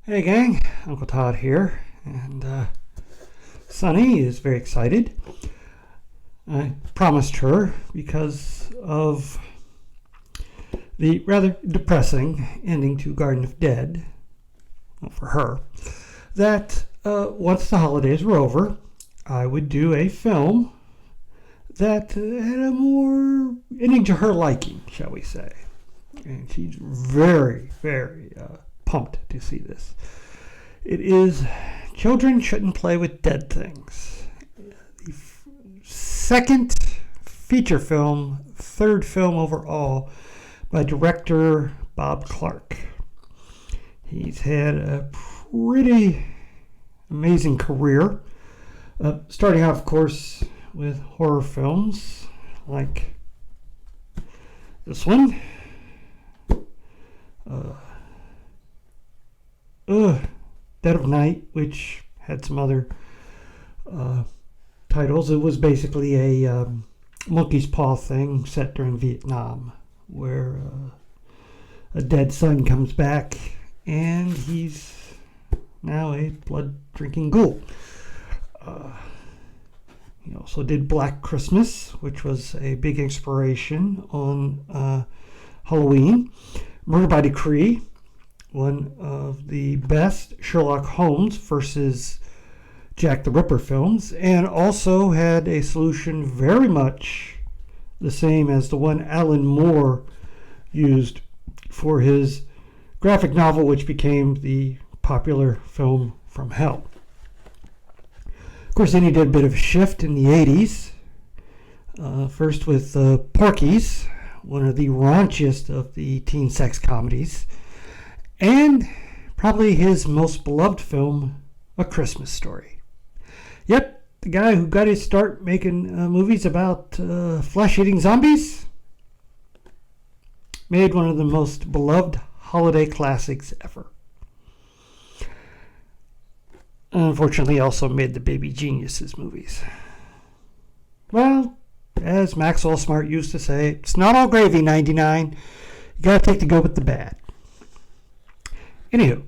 Hey gang, Uncle Todd here, and Sunny is very excited. I promised her, because of the rather depressing ending to Garden of Dead, well, for her, that once the holidays were over, I would do a film that had a more ending to her liking, shall we say. And she's very, very pumped to see this. It is Children Shouldn't Play with Dead Things. The second feature film, third film overall, by director Bob Clarke. He's had a pretty amazing career, starting out, of course, with horror films like this one. Dead of Night, which had some other titles. It was basically a monkey's paw thing set during Vietnam, where a dead son comes back and he's now a blood-drinking ghoul. He also did Black Christmas, which was a big inspiration on Halloween. Murder by Decree, one of the best Sherlock Holmes versus Jack the Ripper films, and also had a solution very much the same as the one Alan Moore used for his graphic novel, which became the popular film From Hell. Of course, then he did a bit of a shift in the 80s, first with Porky's, one of the raunchiest of the teen sex comedies, and probably his most beloved film, A Christmas Story. Yep, the guy who got his start making movies about flesh-eating zombies made one of the most beloved holiday classics ever. Unfortunately, also made the Baby Geniuses movies. Well, as Maxwell Smart used to say, it's not all gravy, 99. You gotta take the good with the bad. Anywho,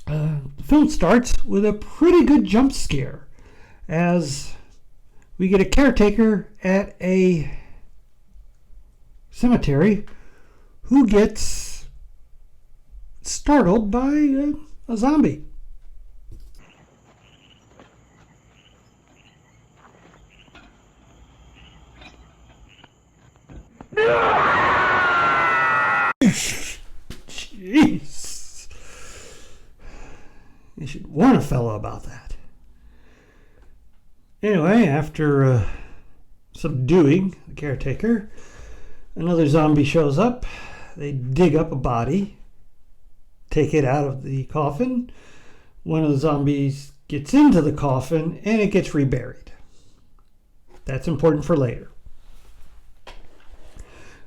the film starts with a pretty good jump scare as we get a caretaker at a cemetery who gets startled by a zombie. Jeez. You should warn a fellow about that. Anyway, after subduing the caretaker, another zombie shows up. They dig up a body, take it out of the coffin. One of the zombies gets into the coffin and it gets reburied. That's important for later.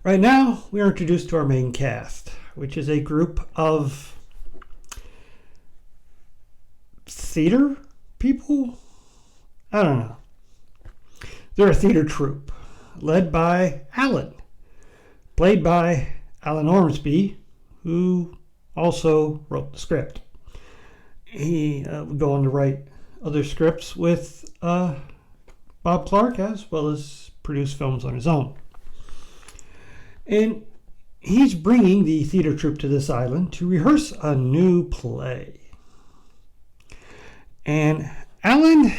Right now, we are introduced to our main cast, which is a group of theater people? I don't know. They're a theater troupe led by Alan, played by Alan Ormsby, who also wrote the script. He would go on to write other scripts with Bob Clarke, as well as produce films on his own. And he's bringing the theater troupe to this island to rehearse a new play. And Alan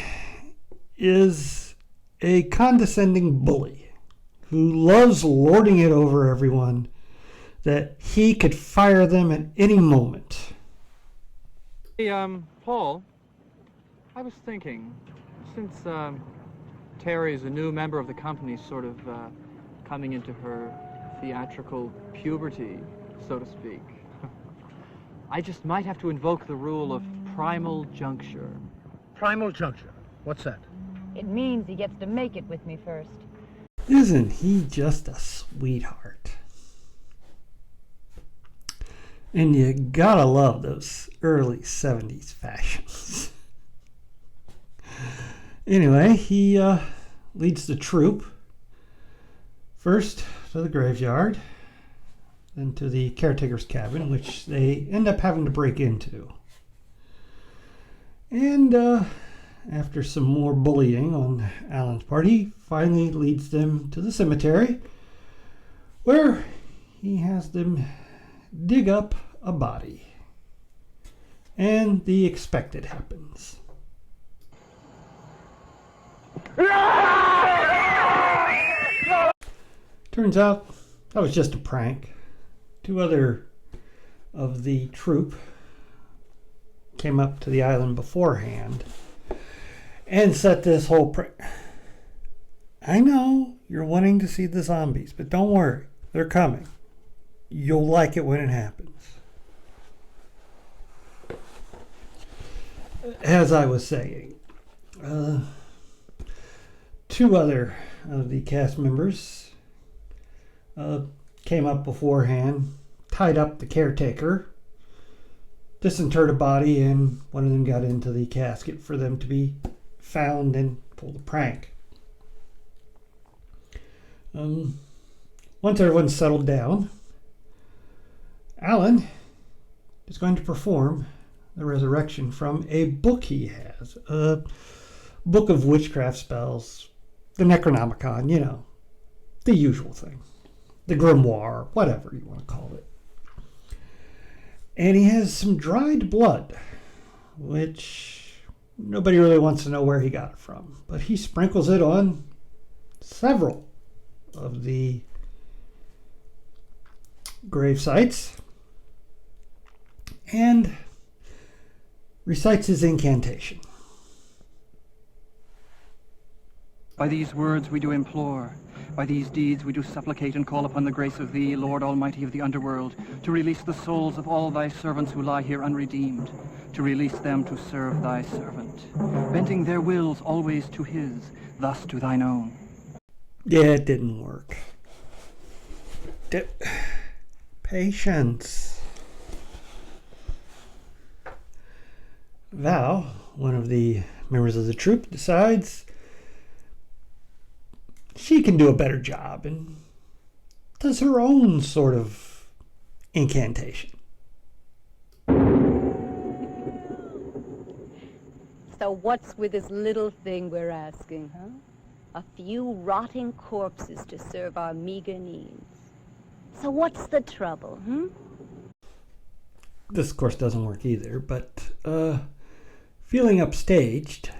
is a condescending bully who loves lording it over everyone, that he could fire them at any moment. Hey, Paul, I was thinking, since Terry is a new member of the company, sort of coming into her theatrical puberty, so to speak, I just might have to invoke the rule of primal juncture. Primal juncture? What's that? It means he gets to make it with me first. Isn't he just a sweetheart? And you gotta love those early 70s fashions. Anyway, he leads the troupe first to the graveyard, into the caretaker's cabin, which they end up having to break into. And after some more bullying on Alan's part, he finally leads them to the cemetery, where he has them dig up a body. And the expected happens. Turns out that was just a prank. Two other of the troop came up to the island beforehand and set this whole prank. I know you're wanting to see the zombies, but don't worry, they're coming. You'll like it when it happens. As I was saying, two other of the cast members came up beforehand, tied up the caretaker, disinterred a body, and one of them got into the casket for them to be found and pulled a prank. Once everyone's settled down, Alan is going to perform the resurrection from a book he has, a book of witchcraft spells, the Necronomicon, you know, the usual thing, the grimoire, whatever you want to call it. And he has some dried blood, which nobody really wants to know where he got it from, but he sprinkles it on several of the grave sites and recites his incantation. By these words we do implore, by these deeds we do supplicate and call upon the grace of thee, Lord Almighty of the underworld, to release the souls of all thy servants who lie here unredeemed, to release them to serve thy servant, bending their wills always to his, thus to thine own. Yeah, it didn't work. Patience. Val, one of the members of the troop, decides she can do a better job and does her own sort of incantation. So what's with this little thing we're asking, huh? A few rotting corpses to serve our meager needs. So what's the trouble, This, of course, doesn't work either, but feeling upstaged,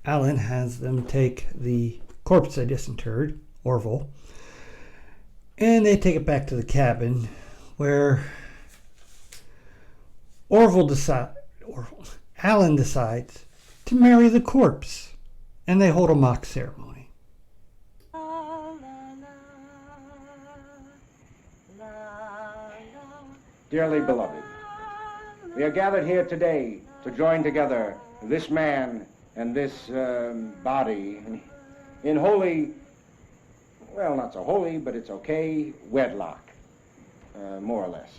Alan has them take the corpse they disinterred, Orville, and they take it back to the cabin where Alan decides to marry the corpse, and they hold a mock ceremony. Dearly beloved, we are gathered here today to join together this man and this body in holy, well, not so holy, but it's okay, wedlock, more or less.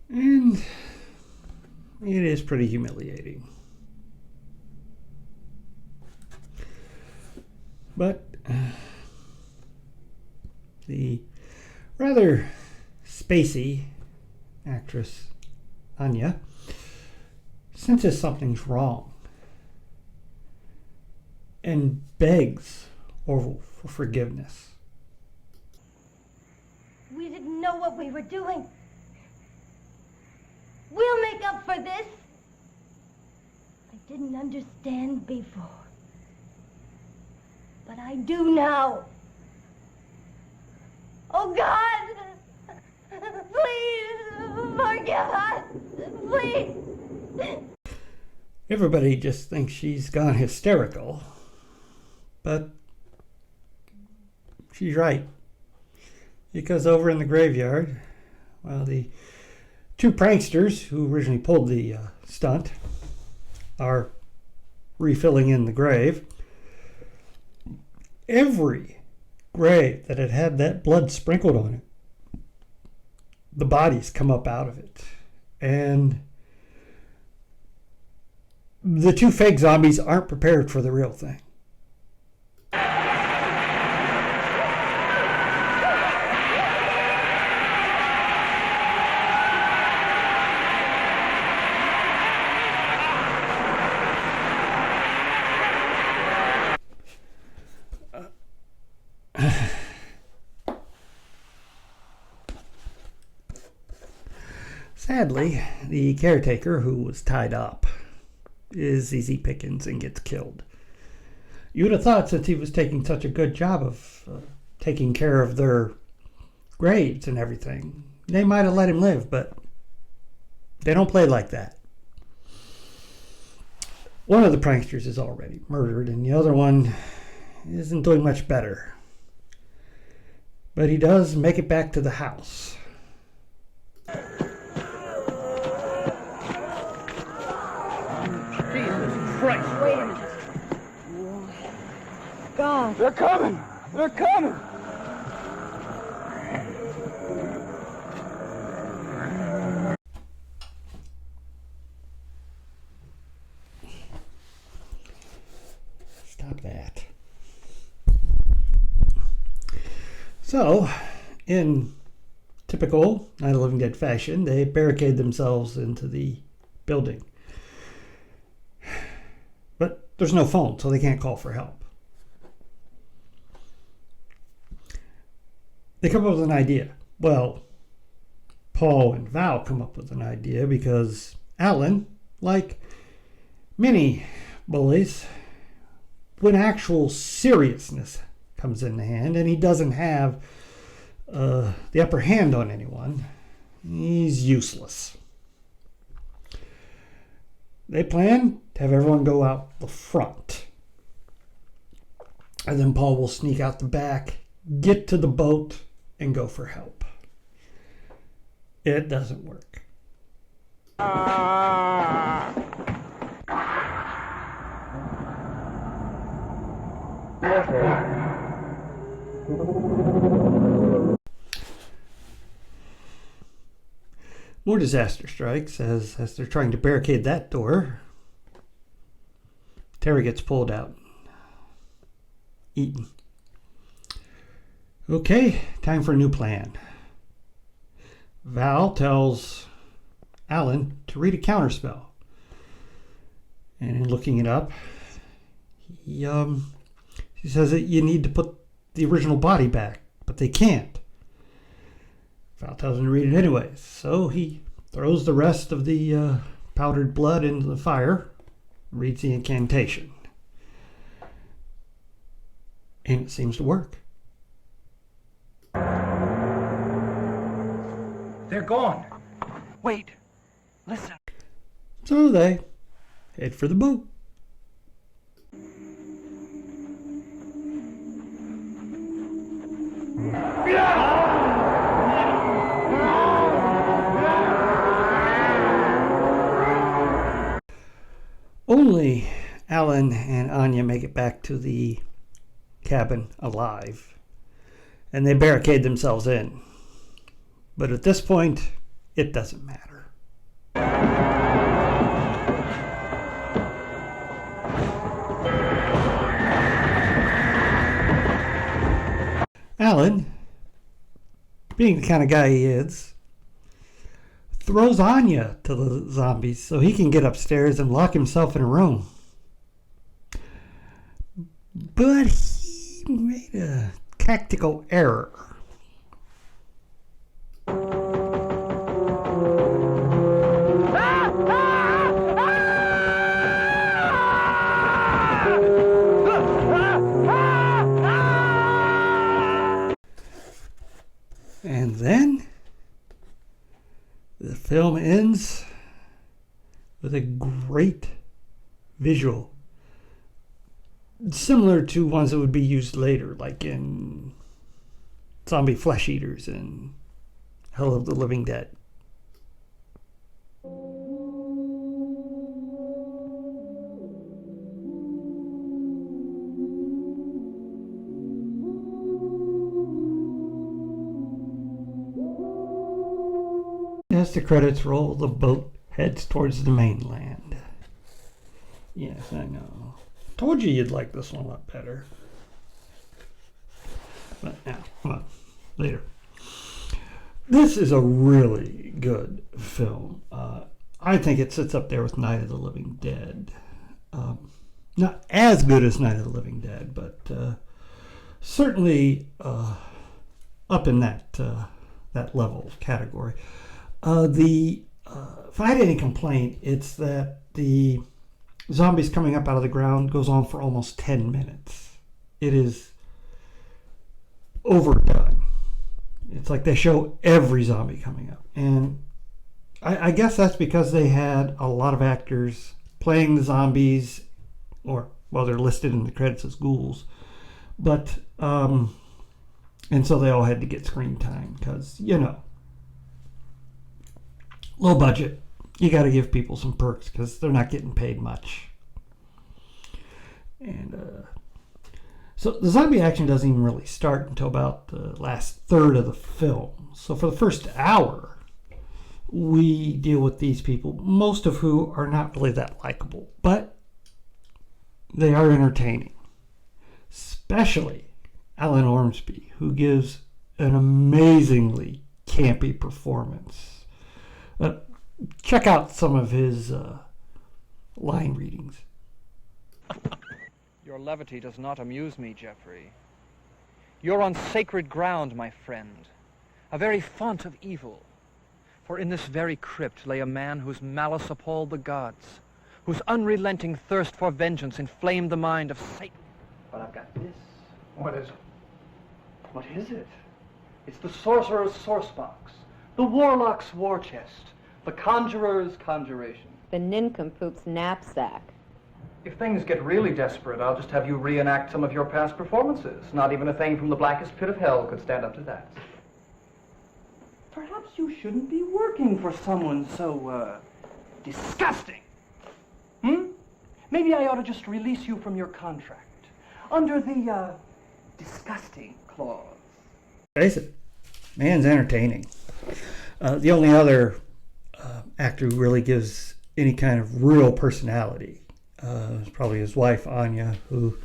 And it is pretty humiliating. But the rather spacey actress Anya senses something's wrong and begs Orville for forgiveness. We didn't know what we were doing. We'll make up for this. I didn't understand before, but I do now. Oh God, please forgive us, please. Everybody just thinks she's gone hysterical, but she's right. Because over in the graveyard, well, the two pranksters who originally pulled the stunt are refilling in the grave. Every grave that had had that blood sprinkled on it, the bodies come up out of it. And the two fake zombies aren't prepared for the real thing. Sadly, the caretaker, who was tied up, is easy pickings and gets killed. You would have thought, since he was taking such a good job of taking care of their graves and everything, they might have let him live, but they don't play like that. One of the pranksters is already murdered, and the other one isn't doing much better. But he does make it back to the house. Jesus Christ! Wait a minute. God. They're coming! They're coming! Stop that. So, in typical Night of the Living Dead fashion, they barricade themselves into the building. But there's no phone, so they can't call for help. They come up with an idea. Well, Paul and Val come up with an idea because Alan, like many bullies, when actual seriousness comes in hand and he doesn't have the upper hand on anyone, he's useless. They plan to have everyone go out the front. And then Paul will sneak out the back, get to the boat, and go for help. It doesn't work. More disaster strikes as they're trying to barricade that door. Terry gets pulled out, eaten. Okay, time for a new plan. Val tells Alan to read a counterspell. And in looking it up, he says that you need to put the original body back, but they can't. Val tells him to read it anyways, so he throws the rest of the powdered blood into the fire, reads the incantation. And it seems to work. They're gone. Wait. Listen. So they head for the boat. Only Alan and Anya make it back to the cabin alive, and they barricade themselves in. But at this point, it doesn't matter. Alan, being the kind of guy he is, throws Anya to the zombies so he can get upstairs and lock himself in a room. But he made a tactical error. And then the film ends with a great visual, similar to ones that would be used later, like in Zombie Flesh Eaters and Hell of the Living Dead. As the credits roll, the boat heads towards the mainland. Yes, I know. Told you you'd like this one a lot better. But now, well, later. This is a really good film. I think it sits up there with Night of the Living Dead. Not as good as Night of the Living Dead, but certainly up in that that level category. If I had any complaint, it's that the zombies coming up out of the ground goes on for almost 10 minutes. It is overdone. It's like they show every zombie coming up. And I guess that's because they had a lot of actors playing the zombies, or, well, they're listed in the credits as ghouls. But, and so they all had to get screen time because, you know, low budget. You got to give people some perks because they're not getting paid much. And so the zombie action doesn't even really start until about the last third of the film. So for the first hour, we deal with these people, most of who are not really that likable, but they are entertaining. Especially Alan Ormsby, who gives an amazingly campy performance. Check out some of his line readings. Your levity does not amuse me, Geoffrey. You're on sacred ground, my friend, a very font of evil. For in this very crypt lay a man whose malice appalled the gods, whose unrelenting thirst for vengeance inflamed the mind of Satan. But I've got this. What is it? What is it? It's the sorcerer's source box, the warlock's war chest, the conjurer's conjuration. The nincompoop's knapsack. If things get really desperate, I'll just have you reenact some of your past performances. Not even a thing from the blackest pit of hell could stand up to that. Perhaps you shouldn't be working for someone so, disgusting. Maybe I ought to just release you from your contract under the, disgusting clause. Face it, man's entertaining. The only other actor who really gives any kind of real personality is probably his wife, Anya, who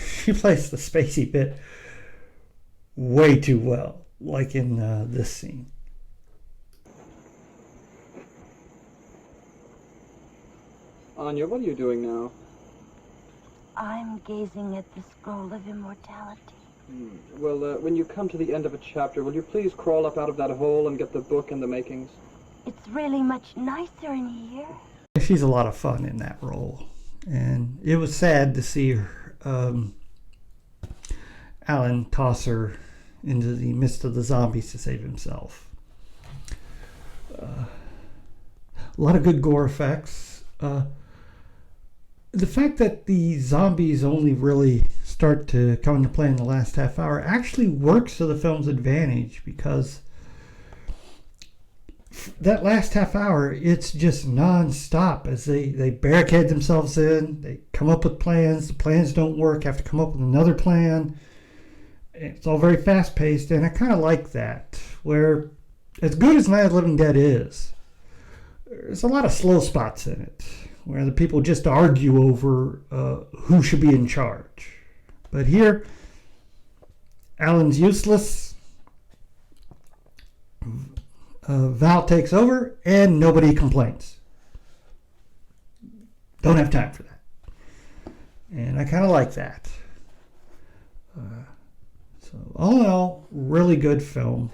she plays the spacey bit way too well, like in this scene. Anya, what are you doing now? I'm gazing at the scroll of immortality. Well, when you come to the end of a chapter, will you please crawl up out of that hole and get the book and the makings? It's really much nicer in here. She's a lot of fun in that role, and it was sad to see her, Alan toss her into the midst of the zombies to save himself. A lot of good gore effects. The fact that the zombies only really start to come into play in the last half hour actually works to the film's advantage, because that last half hour, it's just non-stop as they barricade themselves in, they come up with plans, the plans don't work, have to come up with another plan. It's all very fast-paced, and I kind of like that, where as good as Night of the Living Dead is, there's a lot of slow spots in it, where the people just argue over who should be in charge. But here, Alan's useless, Val takes over, and nobody complains. Don't have time for that. And I kind of like that. So all in all, really good film.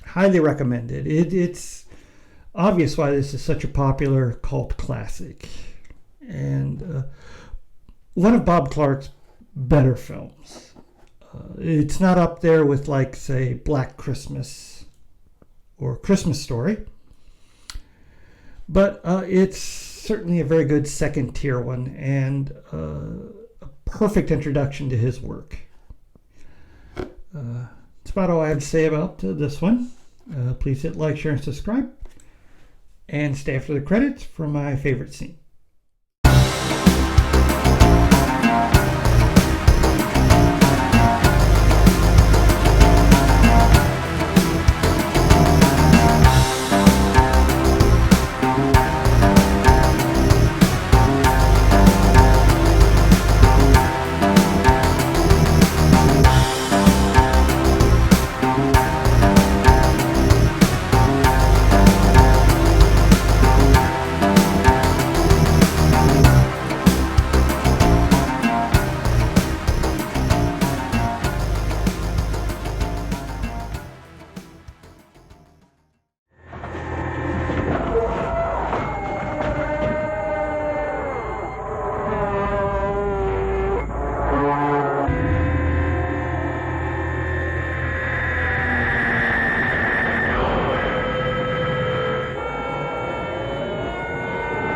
Highly recommended. It's obvious why this is such a popular cult classic. And one of Bob Clarke's better films. It's not up there with, like, say, Black Christmas or Christmas Story, but it's certainly a very good second tier one, and a perfect introduction to his work. That's about all I have to say about this one. Please hit like, share, and subscribe, and stay after the credits for my favorite scene.